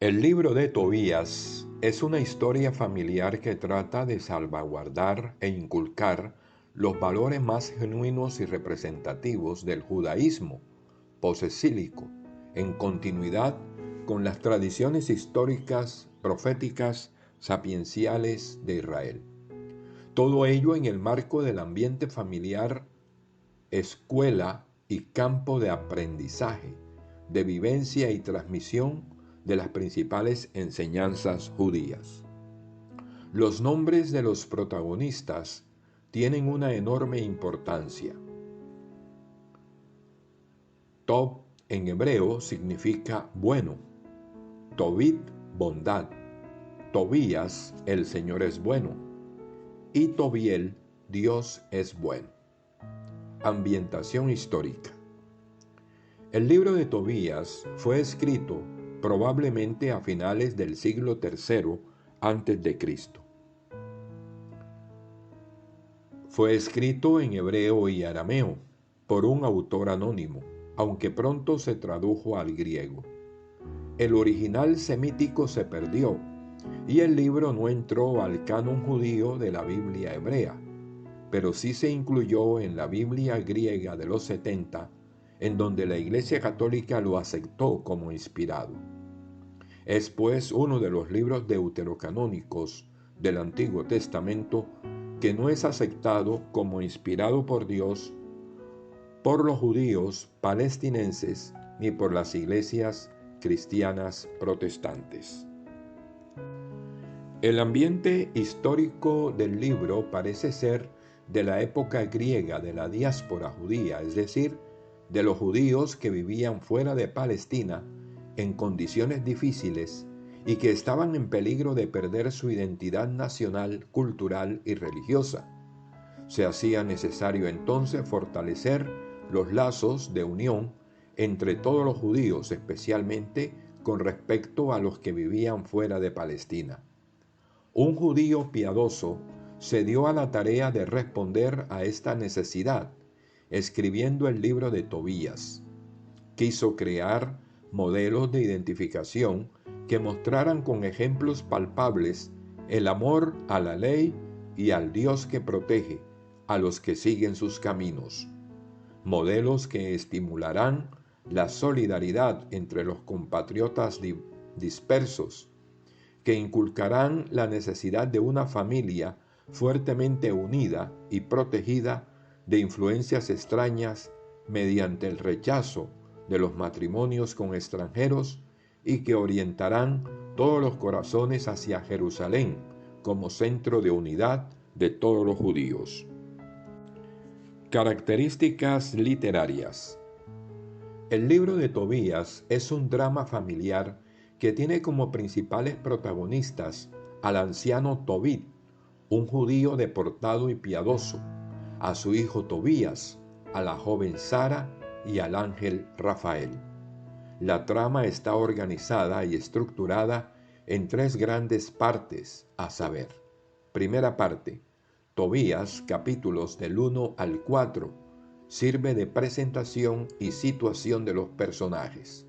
El libro de Tobías es una historia familiar que trata de salvaguardar e inculcar los valores más genuinos y representativos del judaísmo posexílico, en continuidad con las tradiciones históricas, proféticas, sapienciales de Israel. Todo ello en el marco del ambiente familiar, escuela y campo de aprendizaje, de vivencia y transmisión de las principales enseñanzas judías. Los nombres de los protagonistas tienen una enorme importancia. Tob en hebreo significa bueno, Tobit bondad, Tobías el Señor es bueno y Tobiel Dios es bueno. Ambientación histórica. El libro de Tobías fue escrito probablemente a finales del siglo III a.C. Fue escrito en hebreo y arameo por un autor anónimo, aunque pronto se tradujo al griego. El original semítico se perdió y el libro no entró al canon judío de la Biblia hebrea, pero sí se incluyó en la Biblia griega de los 70, en donde la Iglesia Católica lo aceptó como inspirado. Es pues uno de los libros deuterocanónicos del Antiguo Testamento que no es aceptado como inspirado por Dios, por los judíos palestinenses ni por las iglesias cristianas protestantes. El ambiente histórico del libro parece ser de la época griega de la diáspora judía, es decir, de los judíos que vivían fuera de Palestina en condiciones difíciles y que estaban en peligro de perder su identidad nacional, cultural y religiosa. Se hacía necesario entonces fortalecer los lazos de unión entre todos los judíos, especialmente con respecto a los que vivían fuera de Palestina. Un judío piadoso se dio a la tarea de responder a esta necesidad, escribiendo el libro de Tobías. Quiso crear modelos de identificación que mostraran con ejemplos palpables el amor a la ley y al Dios que protege a los que siguen sus caminos. Modelos que estimularán la solidaridad entre los compatriotas dispersos, que inculcarán la necesidad de una familia fuertemente unida y protegida de influencias extrañas mediante el rechazo de los matrimonios con extranjeros y que orientarán todos los corazones hacia Jerusalén como centro de unidad de todos los judíos. Características literarias. El libro de Tobías es un drama familiar que tiene como principales protagonistas al anciano Tobit, un judío deportado y piadoso, a su hijo Tobías, a la joven Sara y al ángel Rafael. La trama está organizada y estructurada en tres grandes partes, a saber: primera parte, Tobías, capítulos del 1 al 4, sirve de presentación y situación de los personajes.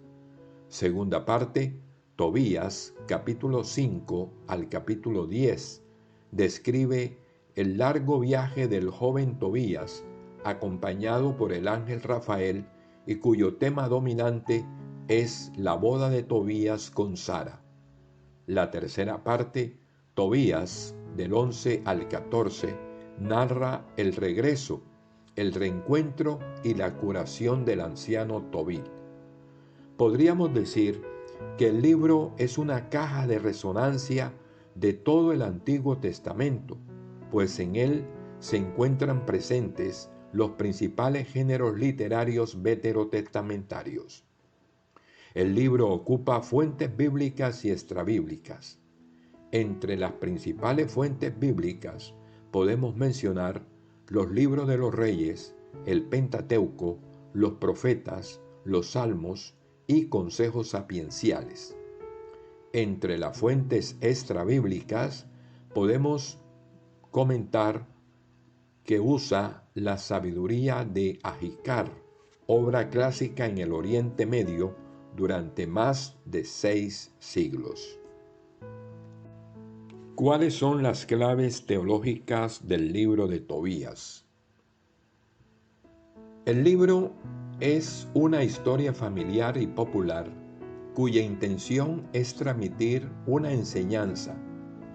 Segunda parte, Tobías, capítulo 5 al capítulo 10, describe el largo viaje del joven Tobías, acompañado por el ángel Rafael, y cuyo tema dominante es la boda de Tobías con Sara. La tercera parte, Tobías, del 11 al 14, narra el regreso, el reencuentro y la curación del anciano Tobit. Podríamos decir que el libro es una caja de resonancia de todo el Antiguo Testamento, pues en él se encuentran presentes los principales géneros literarios veterotestamentarios. El libro ocupa fuentes bíblicas y extrabíblicas. Entre las principales fuentes bíblicas podemos mencionar los libros de los reyes, el Pentateuco, los profetas, los salmos y consejos sapienciales. Entre las fuentes extrabíblicas podemos comentar que usa la sabiduría de Ajicar, obra clásica en el Oriente Medio, durante más de 6 siglos. ¿Cuáles son las claves teológicas del libro de Tobías? El libro es una historia familiar y popular cuya intención es transmitir una enseñanza,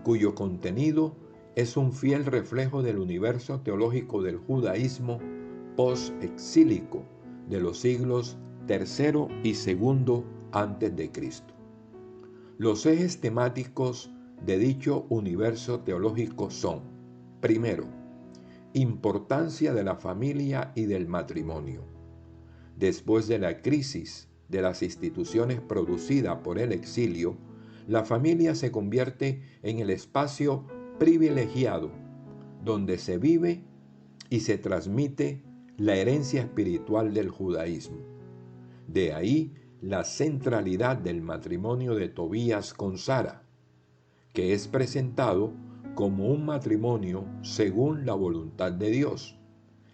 cuyo contenido es un fiel reflejo del universo teológico del judaísmo post-exílico de los siglos III y II antes de Cristo. Los ejes temáticos de dicho universo teológico son: primero, importancia de la familia y del matrimonio. Después de la crisis de las instituciones producida por el exilio, la familia se convierte en el espacio privilegiado donde se vive y se transmite la herencia espiritual del judaísmo. De ahí la centralidad del matrimonio de Tobías con Sara, que es presentado como un matrimonio según la voluntad de Dios,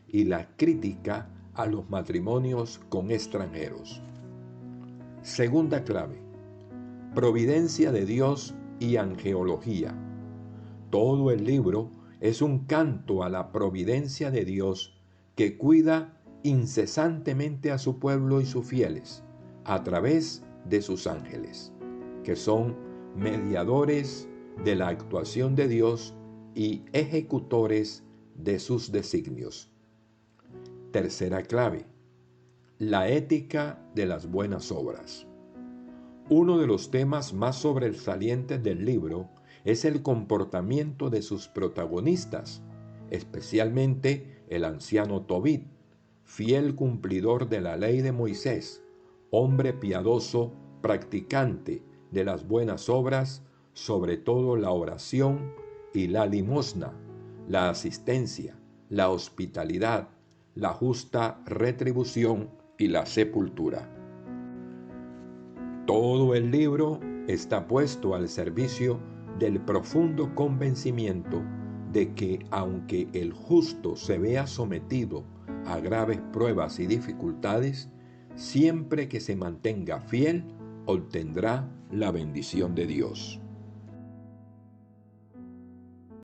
y la crítica a los matrimonios con extranjeros. Segunda clave: providencia de Dios y angeología. Todo el libro es un canto a la providencia de Dios que cuida incesantemente a su pueblo y sus fieles a través de sus ángeles, que son mediadores de la actuación de Dios y ejecutores de sus designios. Tercera clave: la ética de las buenas obras. Uno de los temas más sobresalientes del libro es el comportamiento de sus protagonistas, especialmente el anciano Tobit, fiel cumplidor de la ley de Moisés, hombre piadoso, practicante de las buenas obras, sobre todo la oración y la limosna, la asistencia, la hospitalidad, la justa retribución y la sepultura. Todo el libro está puesto al servicio del profundo convencimiento de que aunque el justo se vea sometido a graves pruebas y dificultades, siempre que se mantenga fiel, obtendrá la bendición de Dios.